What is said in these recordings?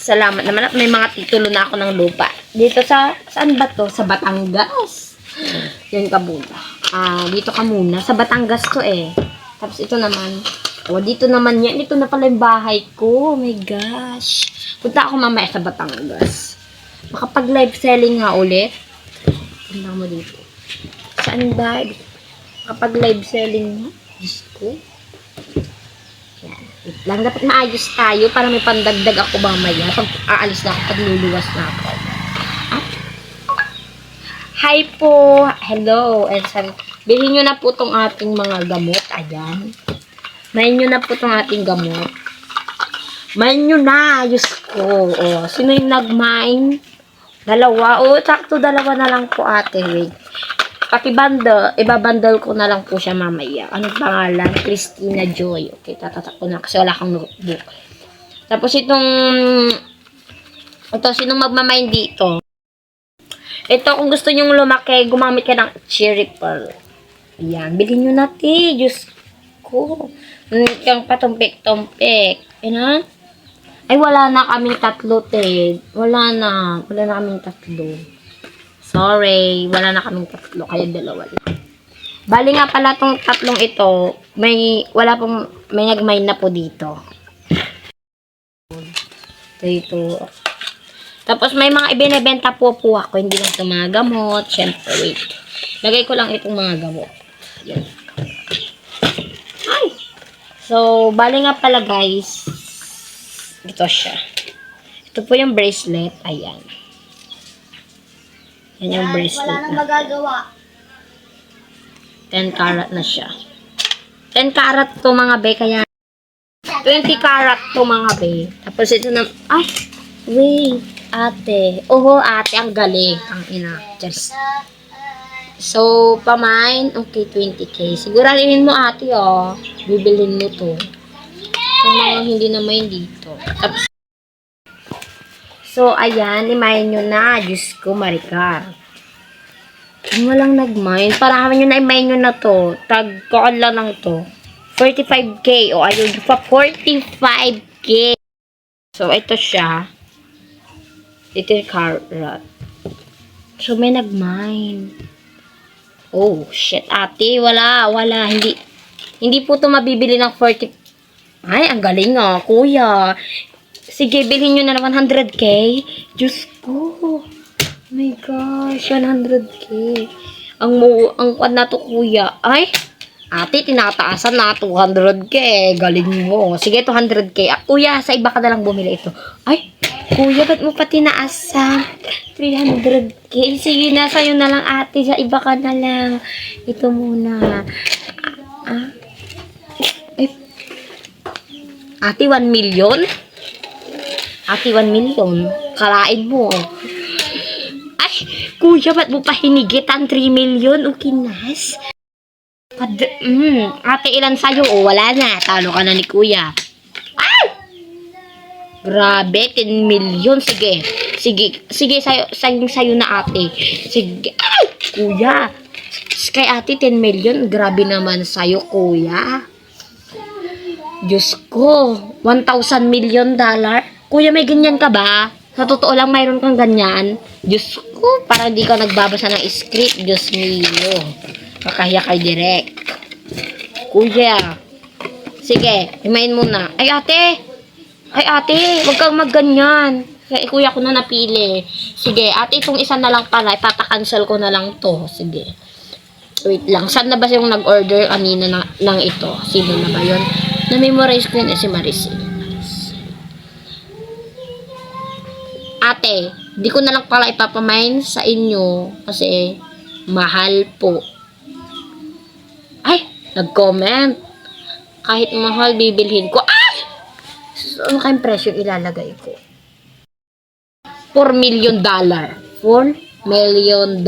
Salamat naman at may mga titulo na ako ng lupa. Dito saan ba to? Sa Batangas. Yan ka muna. Dito ka muna. Sa Batangas to eh. Tapos ito naman. Dito naman yan. Dito na pala yung bahay ko. Oh my gosh. Punta ako mamaya sa Batangas. Makapag live selling nga ulit. Punta mo dito. Saan ba? Kapag live selling nga. Diyos ko. Yan. Wait lang. Dapat maayos tayo para may pandagdag ako mamaya. Pag aalis na ako, pag luluwas na ako. Hi po! Hello! And bilhin nyo na po itong ating mga gamot. Ayan. Mahin nyo na po itong ating gamot. Mahin nyo na! Diyos ko. O, sino yung nag-mine? Dalawa. O, sakto dalawa na lang po ate. Wait. Paki-bundle. Iba-bundle ko na lang po siya mamaya. Anong pangalan? Christina Joy. Okay, tatatak ko na kasi wala kang notebook. Tapos itong sinong magmamine dito? Ito, kung gusto nyong lumaki, gumamit ka ng cherry pearl. Ayan. Bilhin nyo na, te. Diyos ko. Yung patumpik-tumpik. Ayan. Ay, wala na kaming tatlo, te. Wala na. Wala na kaming tatlo. Sorry. Wala na kaming tatlo. Kaya dalawa lang. Bali nga pala tong tatlong ito, may nag-mine na po dito. Ito. Tapos may mga ibinebenta po ako, hindi lang itong mga gamot. Siyempre, wait. Lagay ko lang itong mga gamot. Yan. Ay! So, bali nga pala guys, ito siya. Ito po yung bracelet. Ayan. Yan yung bracelet. Wala nang magagawa. 10 karat na siya. 10 karat to mga be, kaya 20 karat to mga be. Tapos ito na, ay! Wait! Ate. Oho, ate. Ang galing. Ang ina. Just. So, pamain. Okay, 20k. Siguraduhin mo, ate, oh. Bibilhin mo to. Kung mga hindi na main dito. Tapos, so, ayan. Imayin nyo na. Diyos ko, Maricar. Kung walang nag-mine, parahan nyo na imayin nyo na to. Tag-koon lang lang to. 45k. O, ayun pa. 45k. So, ito siya. Ito yung karat. So, may nag-mine. Oh, shit, ate. Wala. Hindi po ito mabibili ng 40. Ay, ang galing ah, kuya. Sige, bilhin nyo na ng 100k. Diyos ko. Oh my gosh, 100k. Ang kwan na to, kuya. Ay, ate, tinataasan na 200k. Galing mo. Sige, 200k. Kuya, sa iba ka na lang bumili ito. Ay, kuya, ba't mo pa tinaasan? 300k. Sige na, sa'yo na lang ate. Sa iba ka na lang. Ito muna. Ay. Ate, 1 million? Ate, 1 million. Kalain mo. Ay, kuya, ba't mo pa hinigitan 3 million? Okay, nas. Ate, ilan sa'yo? O, wala na. Talo ka na ni kuya. Grabe, 10 million. Sige, sayo na ate. Sige. Ay, kuya. Kay ate, 10 million. Grabe naman sa'yo, kuya. Diyos ko. 1,000 million dollar. Kuya, may ganyan ka ba? Sa totoo lang, mayroon kang ganyan. Diyos ko, para di ka nagbabasa ng script. Diyos mio. Kakahiya kay direct. Kuya. Sige, himayin mo na. Ay, ate, huwag kang magganyan. Kaya kuya ko na napili. Sige, ate, itong isa na lang pala. Ipapakancel ko na lang to. Sige. Wait lang. Saan na ba yung nag-order kanina ng ito? Sino na ba yun? Na-memorize ko yun si Maricel. Ate, di ko na lang pala ipapamain sa inyo. Kasi, mahal po. Ay, nag-comment. Kahit mahal, bibilhin ko. So, ano kayong presyo ilalagay ko? $4 million. $4 million.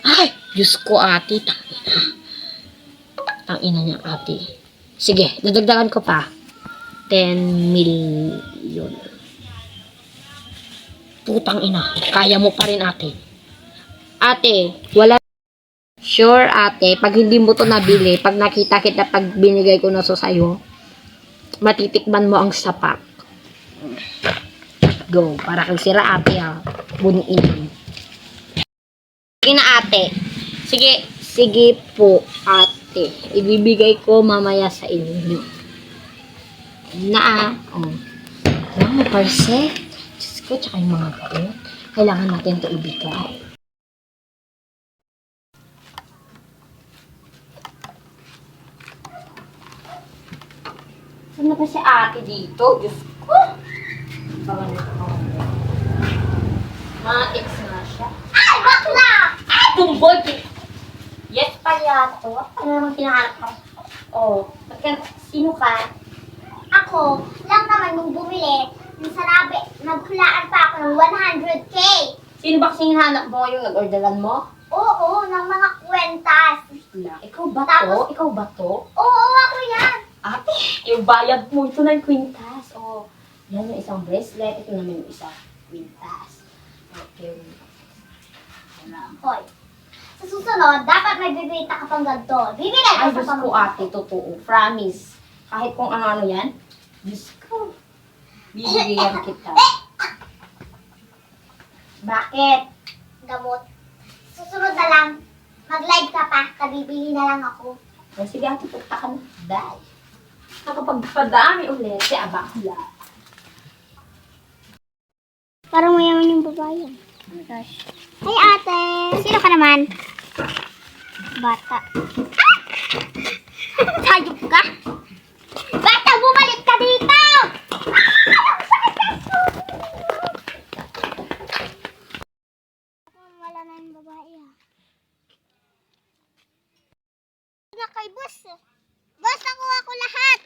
Ay, Diyos ko ate. Tangina niya ate. Sige, dadagdagan ko pa. 10 million. Putang ina. Kaya mo pa rin ate. Ate, wala sure, ate, pag hindi mo to nabili, pag nakita kita, pag binigay ko na so sa'yo, matitikman mo ang sapak. Go. Para kang sira, ate, ha. Bunin. Sige na, ate. Sige po, ate. Ibibigay ko mamaya sa inyo. Na, oh. Wow, parse. Diyos ko, tsaka yung mga gamot. Kailangan natin ito ibigay. Saan na ba si ate dito? Diyos ko. Ma-ex na siya. Ay, bakla! Ay, tumboy! Yes, palyato. Ano naman pinahanap ko? Oh, sino ka? Ako lang naman nung bumili, nung sanabi, naghulaan pa ako ng 100K. Sino ba kasing hanap mo yung nag-orderan mo? Oo, ng mga kwentas. Ikaw ba to? Tapos- Ikaw ba to? Oo, ako yan. Ate, yung bayad mo ito ng kwintas. Oh, yan yung isang bracelet. Ito naman yung isang kwintas. Okay. Hoy, sa susunod, dapat may bibita ka pang ganito. Bibili Ay, ka Diyos sa ko ate, totoo. Promise. Kahit kung ano-ano yan, Diyos ko. Bibigyan kita. Bakit? Gamot. Susunod na lang. Mag-live ka pa, kabibili na lang ako. O sige ate, punta ka na. Bye. Nakapagpadami ulit, si Abakula. Parang mayaman yung babae. Oh my gosh. Hey ate! Sino ka naman? Bata. Ah! Hayop ka? Bata, bumalik ka dito! Wala na yung babae ah. Na kay boss. Boss, nakuha ko lahat.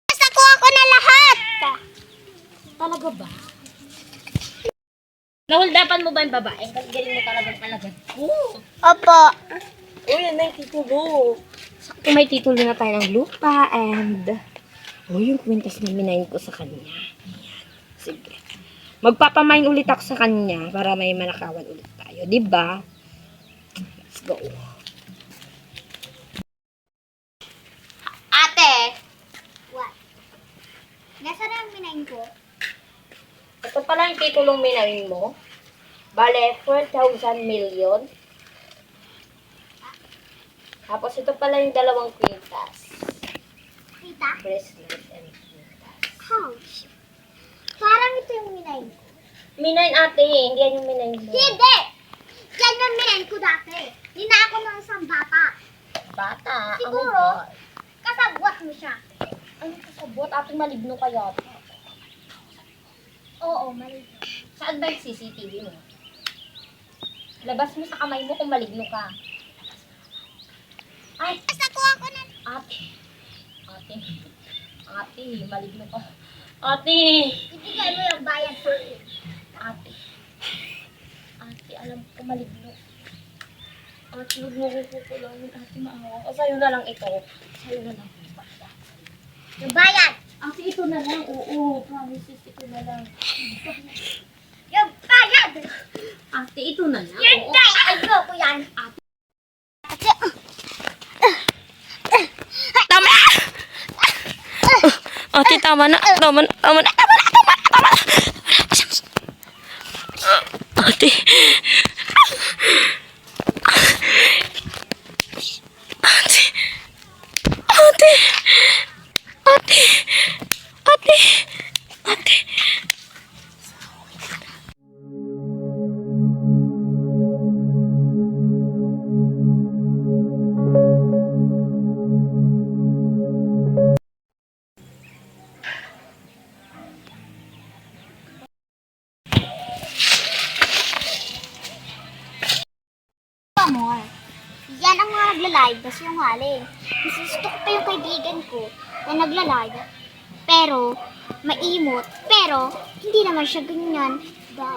Boss, nakuha ko na lahat. Talaga ba? Nahuldapan mo ba yung babae? Kasi galing mo talaga. Oo. Opo. Oh, yan na yung titulo. Sakto may titulo na tayo ng lupa and yung kwintas na minayin ko sa kanya. Ayan. Sige. Magpapamain ulit ako sa kanya para may manakawan ulit tayo. Diba? Let's go. Ate! What? Nasaan na yung minayin ko? Ito pala yung titulong minayin mo. Bale, 4,000 million. Tapos ito pala yung dalawang kwintas. Tita? Bracelet and kwintas. Ouch. Parang ito yung minayin ko. Minayin ate, hindi yan yung minayin mo. Hindi! Yan yung minayin ko dati. Nina ako ng isang bata. Bata. Siguro, kasabwat mo siya. Ano kasabot? Ate maligno kaya. Oo, mali. Saan ba yung CCTV mo? Labas mo sa kamay mo kung maligno ka. Ay, Tapos nakuha ko na. ate, maligno ka. Ate, Ibigay mo yung bayad for it. ate, alam ko maligno. Ate, huwag mo ko kukulangin. Ate, maawa ka. Sa'yo na lang ito. Sa'yo na lang. Yung bayad! Ate, ito na lang. Oo, promises, ito na lang. Yung bayad! Ate, ito na lang. Yung Oo. bayad! Ayoko yan. Ate. Tama na! Ate, tama na. Ate. Ate. Amor, yan ang mga nagla-live kasi yung hali. Kasi gusto ko pa yung kaibigan ko na nagla-live. Pero, maimot. Pero, hindi naman siya ganyan. Diba?